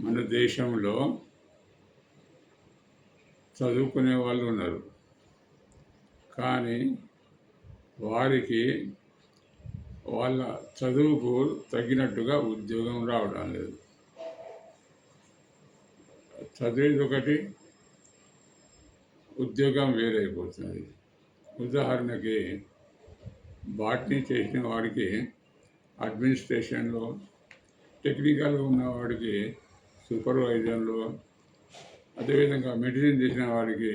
మన దేశంలో చదువుకునే వాళ్ళు ఉన్నారు, కానీ వారికి వాళ్ళ చదువుకు తగినట్టుగా ఉద్యోగం రావడం లేదు. చదివేది ఒకటి, ఉద్యోగం వేరైపోతుంది. ఉదాహరణకి బాటనీ చేసిన వాడికి అడ్మినిస్ట్రేషన్లో, టెక్నికల్గా ఉన్నవాడికి సూపర్వైజర్లో, అదేవిధంగా మెడిసిన్ చేసిన వాడికి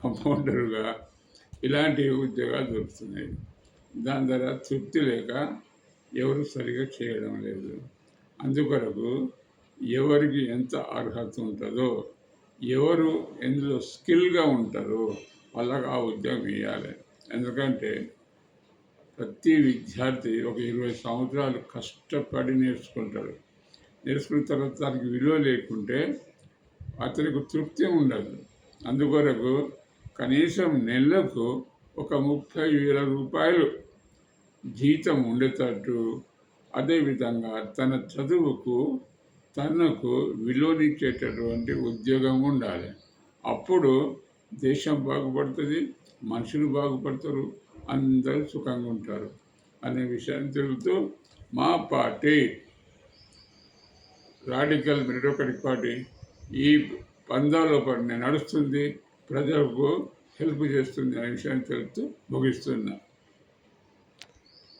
కంపౌండర్గా ఇలాంటి ఉద్యోగాలు దొరుకుతున్నాయి. దాని ద్వారా తృప్తి లేక ఎవరు సరిగా చేయడం లేదు. అందుకొరకు ఎవరికి ఎంత అర్హత ఉంటుందో, ఎవరు ఎందులో స్కిల్గా ఉంటారో వాళ్ళకి ఆ ఉద్యోగం ఇవ్వాలి. ఎందుకంటే ప్రతి విద్యార్థి ఒక 20 సంవత్సరాలు కష్టపడి నేర్చుకుంటాడు. నేర్చుకున్న తర్వాత దానికి విలువ లేకుంటే అతనికి తృప్తి ఉండదు. అందుకొరకు కనీసం నెలకు ఒక 30,000 రూపాయలు జీతం ఉండేటట్టు, అదేవిధంగా తన చదువుకు తనకు విలువనిచ్చేటటువంటి ఉద్యోగం ఉండాలి. అప్పుడు దేశం బాగుపడుతుంది, మనుషులు బాగుపడతారు, అందరూ సుఖంగా ఉంటారు అనే విషయాన్ని తెలుపుతూ మా పార్టీ రాడికల్ మెరిటోక్రాటిక్ పార్టీ ఈ పందాలో పడి నడుస్తుంది, ప్రజలకు హెల్ప్ చేస్తుంది అనే విషయాన్ని తెలుపుతూ ముగిస్తున్నా.